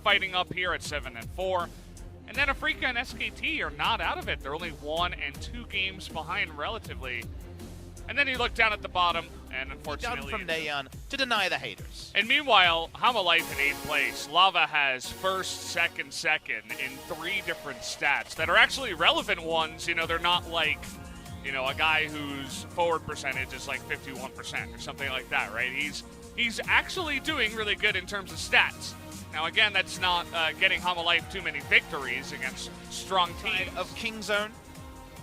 fighting up here at 7 and 4. And then Afrika and SKT are not out of it. They're only 1 and 2 games behind relatively. And then you look down at the bottom, and unfortunately... Done from Nayeon to deny the haters. And meanwhile, Hamalife in 8th place. Lava has first, second in 3 different stats that are actually relevant ones. You know, they're not like, you know, a guy whose forward percentage is like 51% or something like that, right? He's actually doing really good in terms of stats. Now, again, that's not getting Hamalife too many victories against strong teams. Of King Zone.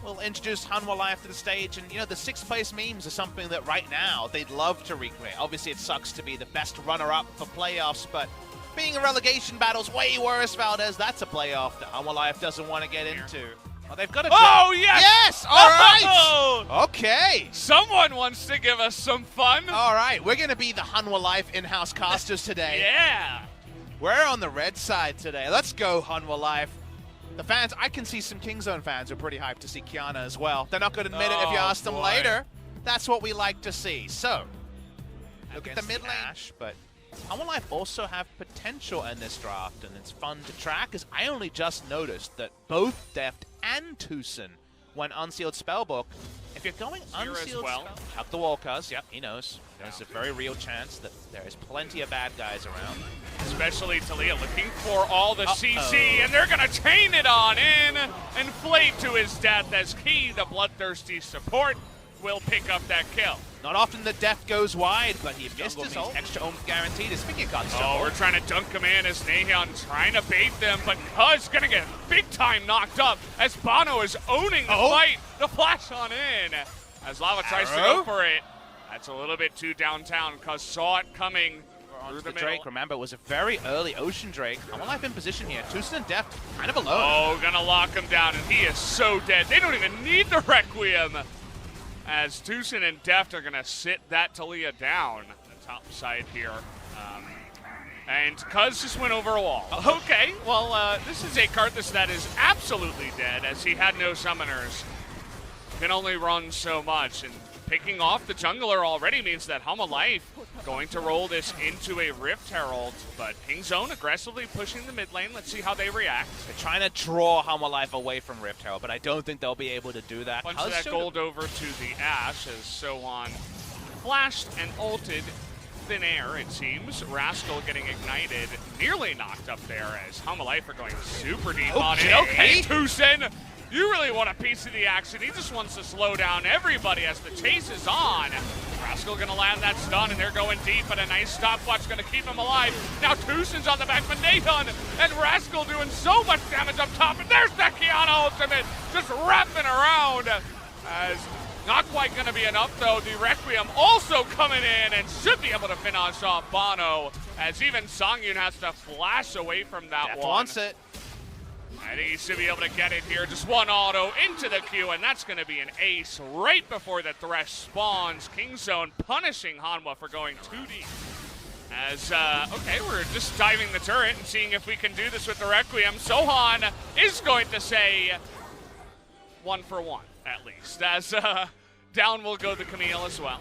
We'll introduce Hanwha Life to the stage, and you know, the 6th place memes are something that right now they'd love to recreate. Obviously, it sucks to be the best runner-up for playoffs, but being a relegation battle's way worse, Valdez. That's a playoff that Hanwha Life doesn't want to get into. Oh, they've got a Oh, yes! Yes! All right! Oh! Okay. Someone wants to give us some fun. All right, we're going to be the Hanwha Life in-house casters today. Yeah! We're on the red side today. Let's go, Hanwha Life. The fans, I can see some Kingzone fans are pretty hyped to see Qiyana as well. They're not going to admit it if you ask them later. That's what we like to see. So, look at the mid lane. But Hanwha Life also have potential in this draft, and it's fun to track, because I only just noticed that both Deft and Tucson went Unsealed Spellbook. If you're going Unsealed Spellbook, up the wall, cuz, yep, he knows. There's a very real chance that there is plenty of bad guys around. Especially Talia looking for all the CC, and they're going to chain it on in. And Flay to his death as Key, the bloodthirsty support, will pick up that kill. Not often the Deft goes wide, but he missed his ult. Extra ult guaranteed. His finger got Oh, we're trying to dunk him in as Nayeon trying to bait them, but Cuz going to get big time knocked up as Bono is owning the fight. The flash on in as Lava tries to go for it. That's a little bit too downtown. Cuz saw it coming through the middle. Drake, remember, it was a very early Ocean Drake. Hanwha Life in position here. Tucson and Deft kind of alone. Oh, gonna lock him down, and he is so dead. They don't even need the Requiem. As Tucson and Deft are gonna sit that Talia down the top side here. And Cuz just went over a wall. Okay, well, this is a Karthus that is absolutely dead, as he had no summoners. Can only run so much, and picking off the jungler already means that Hanwha Life going to roll this into a Rift Herald, but Kingzone aggressively pushing the mid lane. Let's see how they react. They're trying to draw Hanwha Life away from Rift Herald, but I don't think they'll be able to do that. Punch that gold over to the Ashe as Sohan flashed and ulted thin air, it seems. Rascal getting ignited, nearly knocked up there as Hanwha Life are going super deep on it. Okay, Tucson! You really want a piece of the action. He just wants to slow down everybody as the chase is on. Rascal gonna land that stun, and they're going deep, but a nice stopwatch gonna keep him alive. Now Tucson's on the back, but Nayeon and Rascal doing so much damage up top, and there's that Qiyana ultimate just wrapping around. As not quite gonna be enough though. The Requiem also coming in and should be able to finish off Bono, as even Songyun has to flash away from that Deft one. wants it. I think he should be able to get it here. Just one auto into the Q, and that's going to be an ace right before the Thresh spawns. Kingzone punishing Hanwha for going too deep. As, okay, we're just diving the turret and seeing if we can do this with the Requiem. Sohan is going to say 1 for 1, at least. As down will go the Camille as well.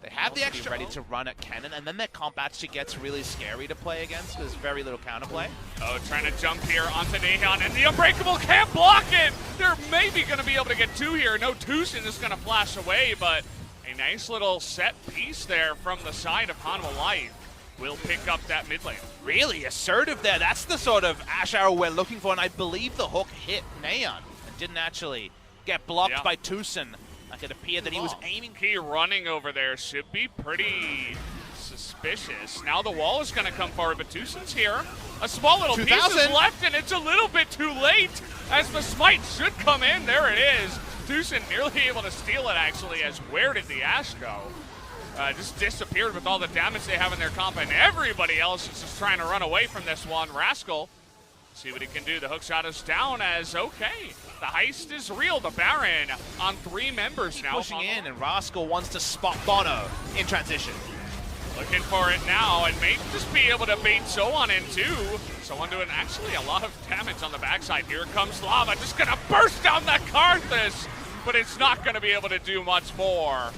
They have the extra ready to run at Cannon, and then their comp actually gets really scary to play against. There's very little counterplay. Oh, trying to jump here onto Nayeon, and the Unbreakable can't block it! They're maybe going to be able to get 2 here. No, Tucson is going to flash away, but a nice little set piece there from the side of Hanwha Life will pick up that mid lane. Really assertive there. That's the sort of Ash Arrow we're looking for, and I believe the hook hit Nayeon and didn't actually get blocked by Tucson. Like it appeared that he was aiming. Key running over there should be pretty suspicious. Now the wall is going to come forward, but Tucson's here. A small little piece is left, and it's a little bit too late as the smite should come in. There it is. Tucson nearly able to steal it, actually, as where did the Ashe go? Just disappeared with all the damage they have in their comp, and everybody else is just trying to run away from this one. Rascal, see what he can do. The hook shot is down as, okay, the heist is real. The Baron on 3 members now. Pushing in, and Rascal wants to spot Bono in transition. Looking for it now, and may just be able to bait Sohan in too. Sohan doing actually a lot of damage on the backside. Here comes Lava, just gonna burst down that Karthus, but it's not gonna be able to do much more,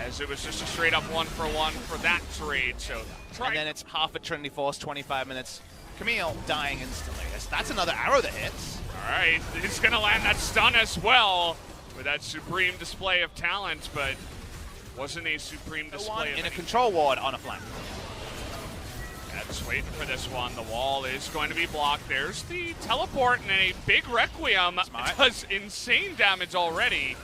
as it was just a straight up 1 for 1 for that trade. So and then it's half a Trinity Force, 25 minutes. Camille dying instantly. That's another arrow that hits. All right, he's going to land that stun as well with that supreme display of talent, but wasn't a supreme display of in a control ward on a flank. Yeah, just waiting for this one. The wall is going to be blocked. There's the teleport and a big Requiem. Smart. Does insane damage already,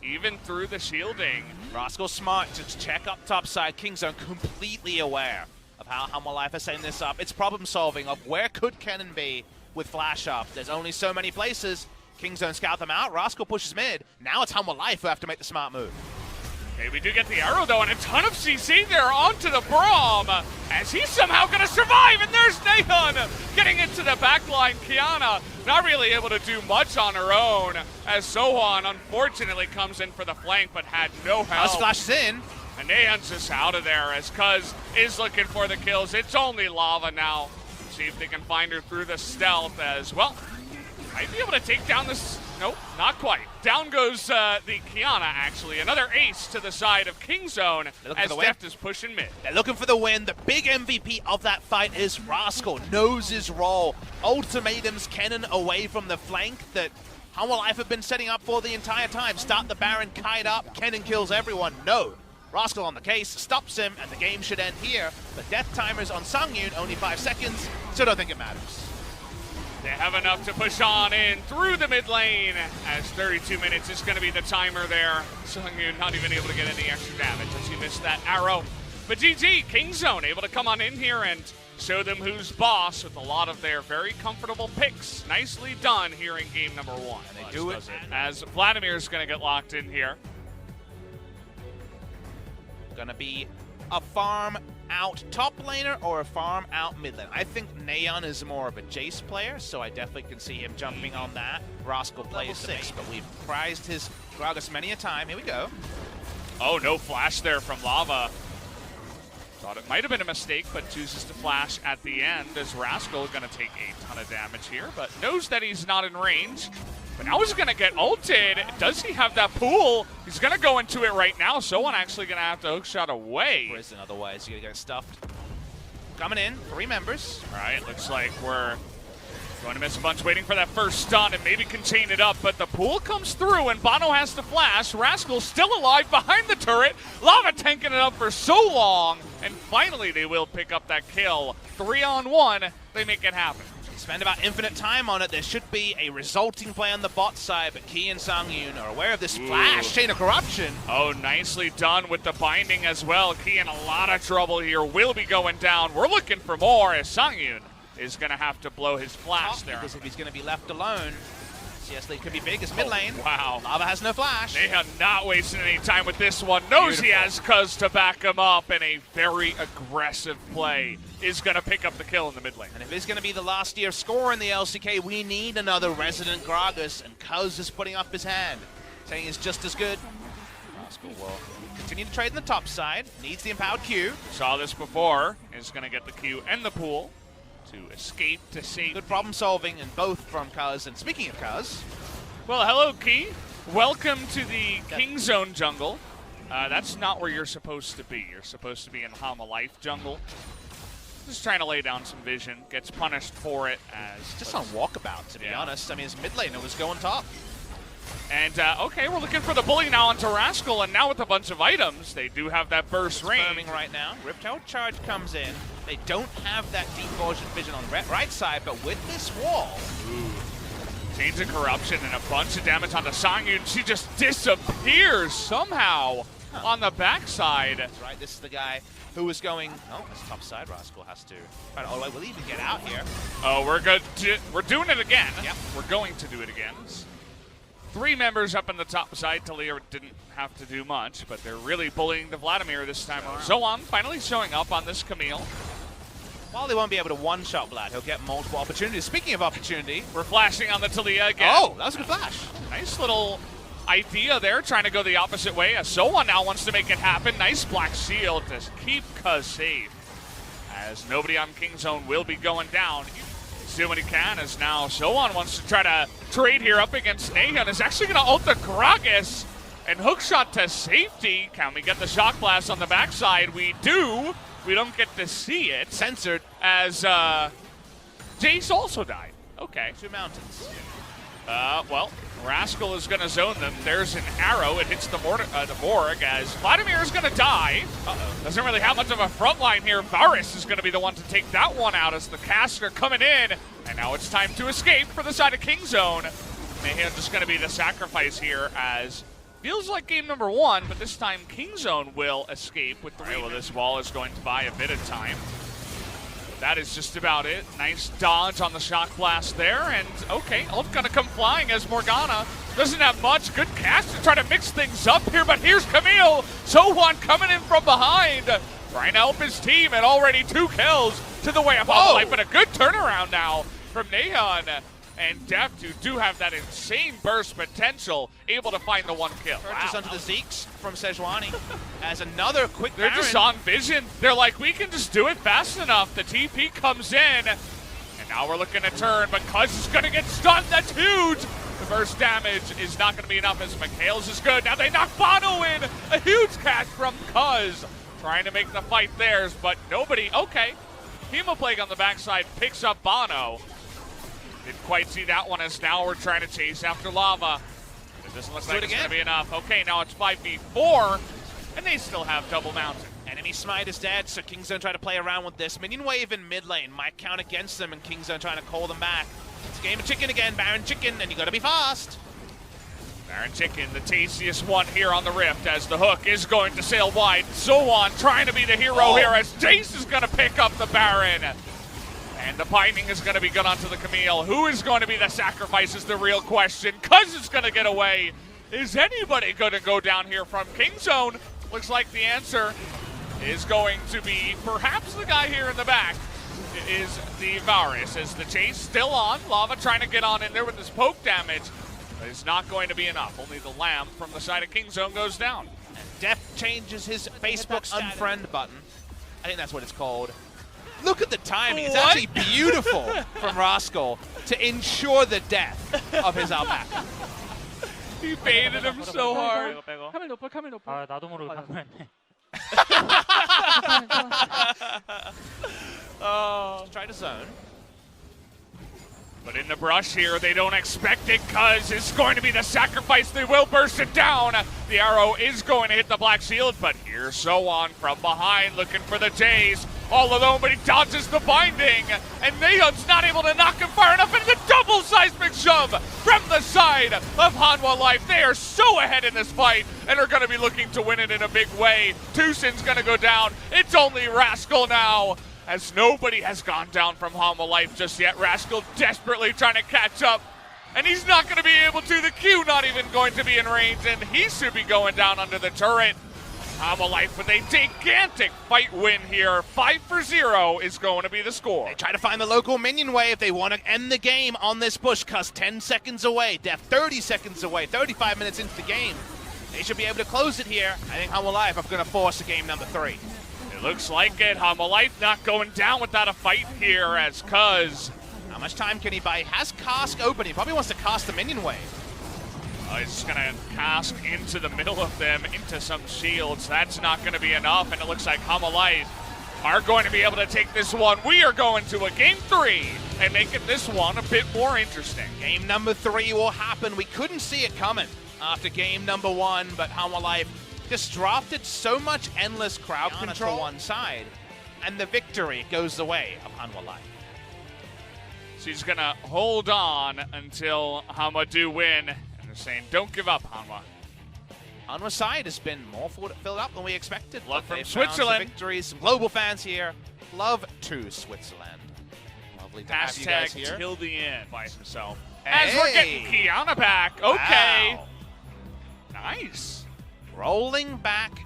even through the shielding. Rascal smart to check up top side. Kingzone completely aware of how Humble Life are setting this up. It's problem solving of where could Kennen be with flash up. There's only so many places. Kingzone scout them out. Rascal pushes mid. Now it's Humble Life who have to make the smart move. Okay, we do get the arrow though, and a ton of CC there onto the Braum, as he's somehow going to survive, and there's Neon getting into the backline. Qiyana not really able to do much on her own, as Sohan unfortunately comes in for the flank, but had no help. Flashes in. And Neon's just out of there, as Cuz is looking for the kills. It's only Lava now. See if they can find her through the stealth as well. Might be able to take down this. Nope, not quite. Down goes the Qiyana, actually. Another ace to the side of Kingzone as Deft is pushing mid. They're looking for the win. The big MVP of that fight is Rascal. Knows his role. Ultimatums Kennen away from the flank that Humble Life have been setting up for the entire time. Start the Baron, kite up. Kennen kills everyone. No. Rascal on the case, stops him, and the game should end here. The death timers on Sungyun, only 5 seconds, so don't think it matters. They have enough to push on in through the mid lane, as 32 minutes is going to be the timer there. Sungyun not even able to get any extra damage as he missed that arrow. But GG, Kingzone able to come on in here and show them who's boss with a lot of their very comfortable picks. Nicely done here in game number 1. And they do it. As Vladimir's going to get locked in here. Gonna be a farm out top laner or a farm out mid lane. I think Neon is more of a Jace player, so I definitely can see him jumping on that. Rascal plays 6, but we've prized his Gragas many a time. Here we go. Oh, no flash there from Lava. Thought it might have been a mistake, but chooses to flash at the end as Rascal going to take a ton of damage here, but knows that he's not in range. But now he's going to get ulted. Does he have that pool? He's going to go into it right now. Someone actually going to have to hookshot away. Prison, otherwise you're going to get stuffed. Coming in, 3 members. All right, looks like we're going to miss a bunch waiting for that first stun and maybe can chain it up. But the pool comes through and Bono has to flash. Rascal still alive behind the turret. Lava tanking it up for so long. And finally they will pick up that kill. 3-on-1, they make it happen. Spend about infinite time on it. There should be a resulting play on the bot side, but Key and Sungyun are aware of this flash chain of corruption. Oh, nicely done with the binding as well. Key in a lot of trouble here. Will be going down. We're looking for more as Sungyun is going to have to blow his flash there. Because if he's going to be left alone, yes, they could be big as mid lane. Wow. Lava has no flash. They have not wasted any time with this one. Knows he has Cuz to back him up, and a very aggressive play is going to pick up the kill in the mid lane. And if it's going to be the last year score in the LCK, we need another resident Gragas, and Cuz is putting up his hand, saying he's just as good. Rascal will continue to trade in the top side. Needs the empowered Q. Saw this before. Is going to get the Q and the pool to escape to safety. Good problem solving, and both from Cuz. And speaking of Cuz, well, hello, Key. Welcome to the Kingzone jungle. That's not where you're supposed to be. You're supposed to be in Hama Life jungle. Just trying to lay down some vision. Gets punished for it as just on walkabout, to be honest. I mean, his mid laner was going top. And, okay, we're looking for the bully now onto Rascal, and now with a bunch of items, they do have that burst range. Right now. Riptail charge comes in. They don't have that deep vision on the right side, but with this wall. Ooh. Chains of corruption and a bunch of damage onto Sungyun. She just disappears somehow on the backside. That's right, this is the guy who was going. Oh, this top side. Rascal has to. Oh, I will even get out here. Oh, we're good. We're doing it again. Yep. We're going to do it again. 3 members up in the top side. Talia didn't have to do much, but they're really bullying the Vladimir this time around. Zoan finally showing up on this Camille. While they won't be able to one-shot Vlad, he'll get multiple opportunities. Speaking of opportunity, we're flashing on the Talia again. Oh, that was a good flash. Nice little idea there, trying to go the opposite way. Soan now wants to make it happen. Nice black shield to keep Cuz safe. As nobody on Kingzone will be going down. He's doing what he can as now Soan wants to try to trade here up against Nehan. Is actually going to ult the Gragas and hookshot to safety. Can we get the shock blast on the backside? We do. We don't get to see it. Censored. As Jace also died. Okay. 2 mountains. Well, Rascal is going to zone them. There's an arrow. It hits the Morg as Vladimir is going to die. Doesn't really have much of a front line here. Varus is going to be the one to take that one out as the caster coming in. And now it's time to escape for the side of King Zone. Mayhem just going to be the sacrifice here as feels like game number 1, but this time King Zone will escape with 3. Well, this wall is going to buy a bit of time. That is just about it. Nice dodge on the shock blast there, and okay, Ult gonna come flying as Morgana doesn't have much. Good cast to try to mix things up here, but here's Camille. Sohan coming in from behind, trying to help his team, and already 2 kills to the way of HLE, but a good turnaround now from Neon and Deft, who do have that insane burst potential, able to find the 1 kill. Just under the Zeeks from Sejuani as another quick They're Baron. just on vision. They're like, we can just do it fast enough. The TP comes in, and now we're looking to turn, but Cuz is going to get stunned. That's huge. The burst damage is not going to be enough as McHale's is good. Now they knock Bono in. A huge catch from Cuz, trying to make the fight theirs, but nobody. Okay. Hemoplague on the backside picks up Bono. Didn't quite see that one as now we're trying to chase after Lava. It doesn't look like it's going to be enough. Okay, now it's 5v4, and they still have double mountain. Enemy Smite is dead, so King Zone try to play around with this. Minion wave in mid lane might count against them, and King Zone trying to call them back. It's a game of chicken again, Baron Chicken, and you got to be fast. Baron Chicken, the tastiest one here on the Rift, as the hook is going to sail wide. Zoan trying to be the hero here as Jace is going to pick up the Baron. And the binding is going to be good onto the Camille. Who is going to be the sacrifice is the real question. Cuz is going to get away. Is anybody going to go down here from King Zone? Looks like the answer is going to be perhaps the guy here in the back. It is the Varus as the chase still on. Lava trying to get on in there with his poke damage. But it's not going to be enough. Only the Lamb from the side of King Zone goes down. And Deft changes his Facebook unfriend button. I think that's what it's called. Look at the timing. It's actually beautiful from Rascal to ensure the death of his alpaca. He baited him so hard. 아, 나도 모르게 방문했네. Try to zone. But in the brush here, they don't expect it because it's going to be the sacrifice. They will burst it down. The arrow is going to hit the black shield, but here's Sohan from behind looking for the Jays. All alone, but he dodges the binding. And Nahum's not able to knock him far enough into the double seismic shove from the side of Hanwha Life. They are so ahead in this fight and are going to be looking to win it in a big way. Tusin's going to go down. It's only Rascal now, as nobody has gone down from Hanwha Life just yet. Rascal desperately trying to catch up, and he's not going to be able to. The Q not even going to be in range, and he should be going down under the turret. Hanwha Life with a gigantic fight win here. 5-0 is going to be the score. They try to find the local minion wave. They want to end the game on this push. Cuz 10 seconds away. Deft 30 seconds away. 35 minutes into the game. They should be able to close it here. I think Hanwha Life are going to force a game number 3. It looks like it. Hanwha Life not going down without a fight here as Cuz. How much time can he buy? He has Cask open. He probably wants to cast the minion wave. He's just going to cast into the middle of them, into some shields. That's not going to be enough, and it looks like Hanwha Life are going to be able to take this one. We are going to a game 3 and making this one a bit more interesting. Game number 3 will happen. We couldn't see it coming after game number 1, but Hanwha Life just drafted so much endless crowd control to one side, and the victory goes the way of Hanwha Life. She's going to hold on until Hanwha do win. Saying, don't give up, Hanwha. Hanwha's side has been more filled up than we expected. Love from They've Switzerland. Found some victories, some global fans here. Love to Switzerland. Lovely to have you guys here. Hashtag till the end by himself. Hey. As we're getting Qiyana back. Okay. Wow. Nice. Rolling back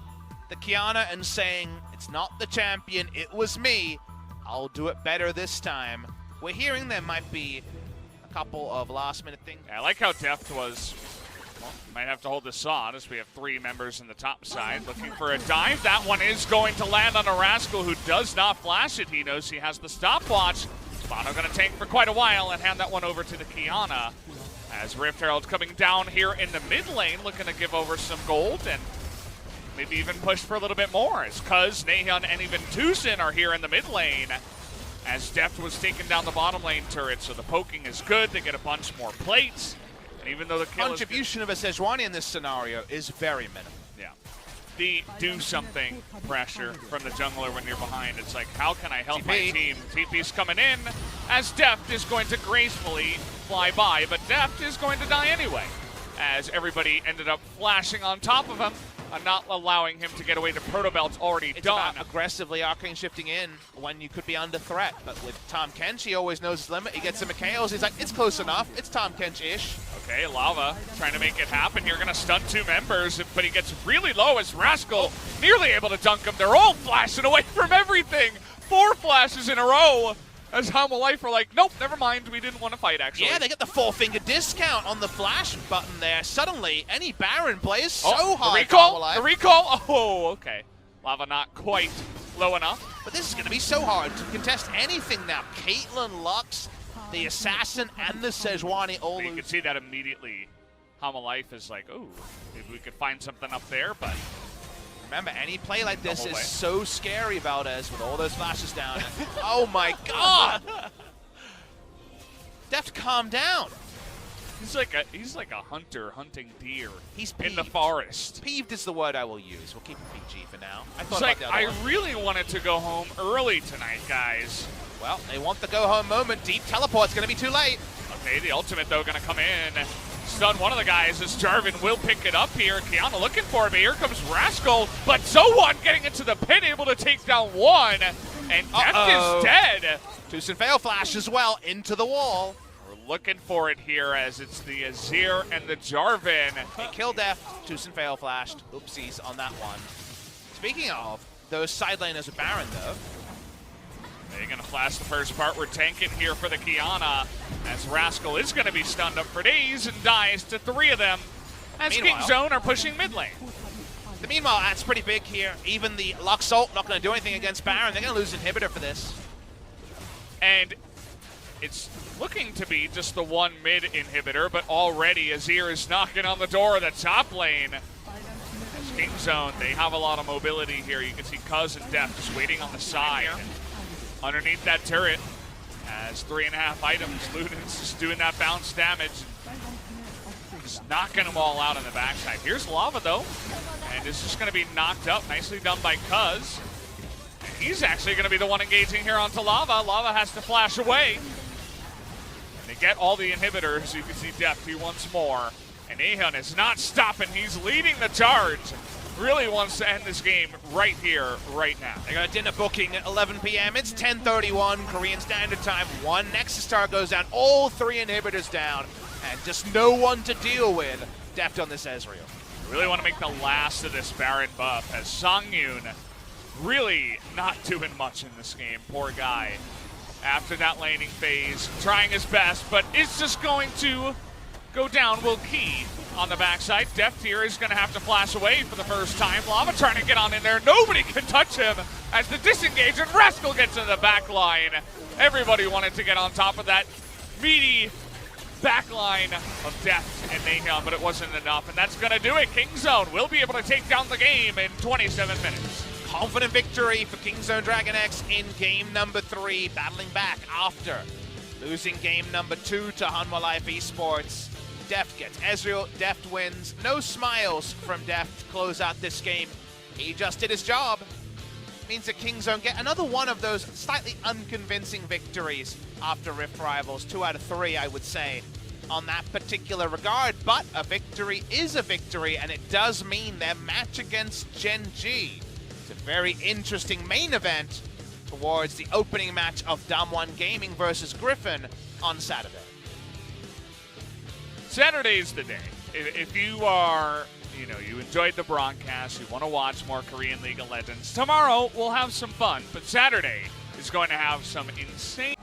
the Qiyana and saying, it's not the champion, it was me. I'll do it better this time. We're hearing there might be couple of last-minute things. Yeah, I like how Deft was. Well, might have to hold this on as we have 3 members in the top side looking for a dive. That one is going to land on a Rascal who does not flash it. He knows he has the stopwatch. Bono going to tank for quite a while and hand that one over to the Qiyana. As Rift Herald coming down here in the mid lane, looking to give over some gold and maybe even push for a little bit more. As Cuz, Nahyun, and even Tusin are here in the mid lane. as Deft was taking down the bottom lane turret, so the poking is good. They get a bunch more plates, and even though the kill contribution of a Sejuani in this scenario is very minimal. Yeah. The do something pressure from the jungler when you're behind. It's like, how can I help my team? TP's coming in as Deft is going to gracefully fly by, but Deft is going to die anyway, as everybody ended up flashing on top of him and not allowing him to get away. The proto belt's already It's done. about aggressively arcane shifting in when you could be under threat, but with Tahm Kench, he always knows his limit. He gets some KOs. He's like, it's close enough. It's Tahm Kench-ish. Okay, Lava trying to make it happen. You're going to stun 2 members, but he gets really low as Rascal nearly able to dunk him. They're all flashing away from everything. 4 flashes in a row as Humble Life are like, nope, never mind. We didn't want to fight, actually. Yeah, they get the 4-finger discount on the flash button there. Suddenly, any Baron plays so hard. The recall. Oh, okay. Lava not quite low enough. But this is going to be so hard to contest anything now. Caitlyn, Lux, the Assassin, and the Sejuani all You lose. can see that immediately. Humble Life is like, oh, maybe we could find something up there, but remember, any play like this is so scary, Valdez, with all those flashes down. Oh my god! Deft, calm down. He's like a hunter hunting deer. He's peeved. In the forest. Peeved is the word I will use. We'll keep it PG for now. I thought It's about like, the other I one. really wanted to go home early tonight, guys. Well, they want the go-home moment. Deep teleport's going to be too late. Okay, the ultimate, though, going to come in. Stun one of the guys as Jarvan will pick it up here. Qiyana looking for it, but here comes Rascal. But Zoan getting into the pit, able to take down one. And Deft is dead. Tucson fail flash as well into the wall. We're looking for it here as it's the Azir and the Jarvan. They kill Deft. Tucson fail flashed. Oopsies on that one. Speaking of, those side laners are Baron, though. They're going to flash the first part. We're tanking here for the Qiyana as Rascal is going to be stunned up for days and dies to 3 of them as King Zone are pushing mid lane. Meanwhile, that's pretty big here. Even the Lux ult not going to do anything against Baron. They're going to lose inhibitor for this. And it's looking to be just the one mid inhibitor, but already Azir is knocking on the door of the top lane. As King Zone, they have a lot of mobility here. You can see Cuz and Deft just waiting on the side. Underneath that turret, as 3.5 items, Luden's just doing that bounce damage. Just knocking them all out on the backside. Here's Lava, though, and it's just going to be knocked up. Nicely done by Cuz. And he's actually going to be the one engaging here onto Lava. Lava has to flash away. And they get all the inhibitors. You can see Deft here once more. And Ahun is not stopping. He's leading the charge. Really wants to end this game right here, right now. They got a dinner booking at 11 p.m. It's 10:31 Korean Standard Time. One Nexus Star goes down, all 3 inhibitors down, and just no one to deal with. Deft on this Ezreal. Really want to make the last of this Baron buff as Songyun really not doing much in this game. Poor guy. After that laning phase, trying his best, but it's just going to go down. Will Key on the backside. Deft here is going to have to flash away for the first time. Lava trying to get on in there. Nobody can touch him as the disengage and Rascal gets in the back line. Everybody wanted to get on top of that meaty back line of Deft and Nahum, but it wasn't enough. And that's going to do it. King Zone will be able to take down the game in 27 minutes. Confident victory for King Zone Dragon X in game number 3, battling back after losing game number 2 to Hanwha Life Esports. Deft gets Ezreal, Deft wins. No smiles from Deft to close out this game. He just did his job. Means that King Zone get another one of those slightly unconvincing victories after Rift Rivals. 2 out of 3, I would say, on that particular regard. But a victory is a victory, and it does mean their match against Gen G. It's a very interesting main event towards the opening match of Damwon Gaming versus Griffin on Saturday. Saturday's the day. If you are, you enjoyed the broadcast, you want to watch more Korean League of Legends, tomorrow we'll have some fun, but Saturday is going to have some insane